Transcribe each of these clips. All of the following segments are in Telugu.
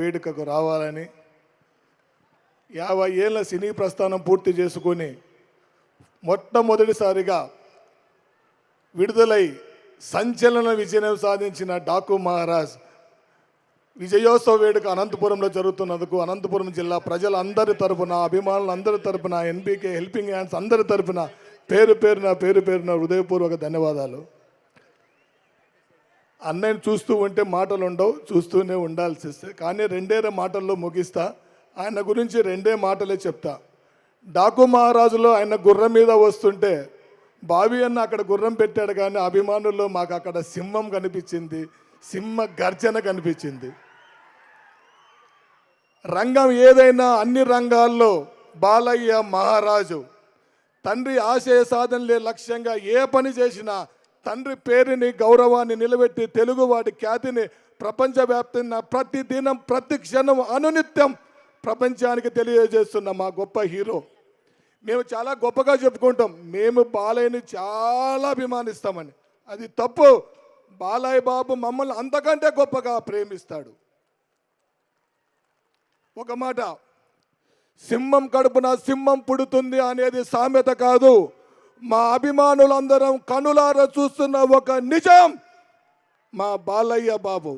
వేడుకకు రావాలని 50 ఏళ్ళ సినీ ప్రస్థానం పూర్తి చేసుకొని మొట్టమొదటిసారిగా విడుదలై సంచలన విజయం సాధించిన డాకు మహారాజ్ విజయోత్సవ వేడుక అనంతపురంలో జరుగుతున్నందుకు అనంతపురం జిల్లా ప్రజలందరి తరపున అభిమానులందరి తరపున ఎన్బీకే హెల్పింగ్ హ్యాండ్స్ అందరి తరపున పేరు పేరున హృదయపూర్వక ధన్యవాదాలు. అన్నయ్యని చూస్తూ ఉంటే మాటలు ఉండవు, చూస్తూనే ఉండాల్సి కానీ రెండే మాటల్లో ముగిస్తా. ఆయన గురించి రెండే మాటలే చెప్తా. డాకు మహారాజులో ఆయన గుర్రం మీద వస్తుంటే బాబీ అన్న అక్కడ గుర్రం పెట్టాడు, కానీ అభిమానుల్లో మాకు అక్కడ సింహం కనిపించింది, సింహ గర్జన కనిపించింది. రంగం ఏదైనా అన్ని రంగాల్లో బాలయ్య మహారాజు తండ్రి ఆశయ సాధనలే లక్ష్యంగా ఏ పని చేసినా తండ్రి పేరుని గౌరవాన్ని నిలబెట్టి తెలుగువాడి ఖ్యాతిని ప్రపంచవ్యాప్తంగా ప్రతి దినం ప్రతి క్షణం అనునిత్యం ప్రపంచానికి తెలియజేస్తున్న మా గొప్ప హీరో. మేము చాలా గొప్పగా చెప్పుకుంటాం, మేము బాలయ్యని చాలా అభిమానిస్తామని. అది తప్పు. బాలయ్య బాబు మమ్మల్ని అంతకంటే గొప్పగా ప్రేమిస్తాడు. ఒక మాట, సింహం కడుపున సింహం పుడుతుంది అనేది సామెత కాదు, మా అభిమానులందరం కనులారా చూస్తున్న ఒక నిజం. మా బాలయ్య బాబు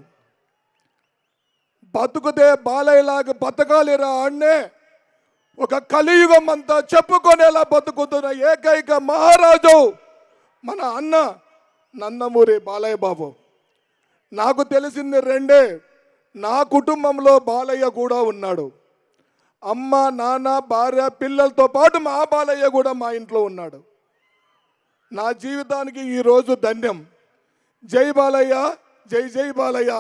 బతుకుతే బాలయ్యలాగా బతకాలిరా అన్నే ఒక కలియుగం అంతా చెప్పుకునేలా బతుకుతున్న ఏకైక మహారాజు మన అన్న నందమూరి బాలయ్య బాబు. నాకు తెలిసింది రెండే. నా కుటుంబంలో బాలయ్య కూడా ఉన్నాడు. అమ్మ, నాన్న, భార్య, పిల్లలతో పాటు మా బాలయ్య కూడా మా ఇంట్లో ఉన్నాడు. నా జీవితానికి ఈరోజు ధన్యం. జై బాలయ్య, జై జై బాలయ్య.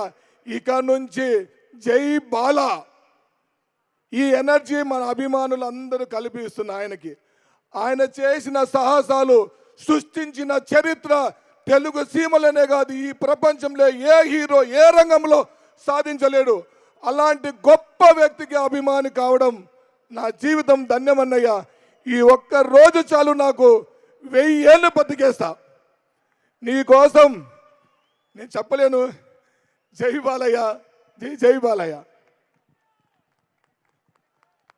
ఇక నుంచి జై బాల. ఈ ఎనర్జీ మన అభిమానులు అందరూ కల్పిస్తున్న ఆయనకి. ఆయన చేసిన సాహసాలు, సృష్టించిన చరిత్ర తెలుగు సీమలోనే కాదు, ఈ ప్రపంచంలో ఏ హీరో ఏ రంగంలో సాధించలేడు. అలాంటి గొప్ప వ్యక్తికి అభిమాని కావడం నా జీవితం ధన్యమన్నయ్య. ఈ ఒక్క రోజు చాలు, నాకు 1000 ఏళ్ళు బతికేస్తా నీకోసం. నేను చెప్పలేను. జై బాలయ్య, జై జై Balayya.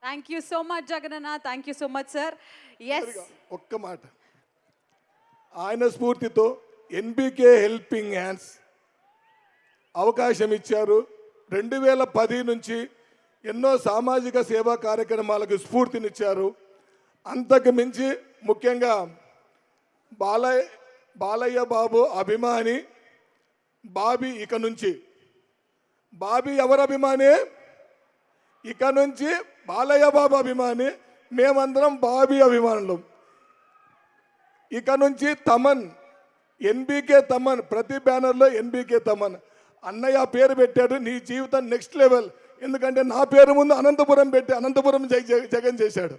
Thank you so much జగనన్న. Thank you so much sir. Yes, ఒక్క మాట, ఆయన స్ఫూర్తితో ఎన్బీకే హెల్పింగ్ హ్యాండ్స్ అవకాశం ఇచ్చారు. 2010 నుంచి ఎన్నో సామాజిక సేవా కార్యక్రమాలకు స్ఫూర్తినిచ్చారు. అంతకు మించి ముఖ్యంగా బాలయ్య బాబు అభిమాని బాబీ. ఇక నుంచి బాబీ ఎవరు అభిమాని? ఇక నుంచి బాలయ్య బాబు అభిమాని, మేమందరం బాబీ అభిమానులు. ఇక నుంచి తమన్, ఎన్బీకే తమన్, ప్రతి బ్యానర్లో ఎన్బీకే తమన్. అన్నయ్య పేరు పెట్టాడు, నీ జీవితం నెక్స్ట్ లెవెల్. ఎందుకంటే నా పేరు ముందు అనంతపురం పెట్టి అనంతపురం జగన్ చేశాడు.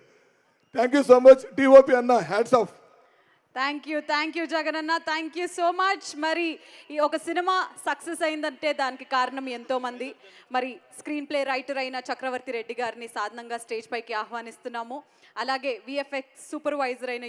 థ్యాంక్ యూ సో మచ్ టీఓపీ అన్న, hats off. Thank you Jagananna. Thank you so much. మరి ఈ ఒక సినిమా సక్సెస్ అయిందంటే దానికి కారణం ఎంతోమంది. మరి స్క్రీన్ ప్లే రైటర్ అయిన చక్రవర్తి రెడ్డి గారిని సాధనంగా స్టేజ్ పైకి ఆహ్వానిస్తున్నాము. అలాగే విఎఫ్ఎక్స్ సూపర్వైజర్ అయిన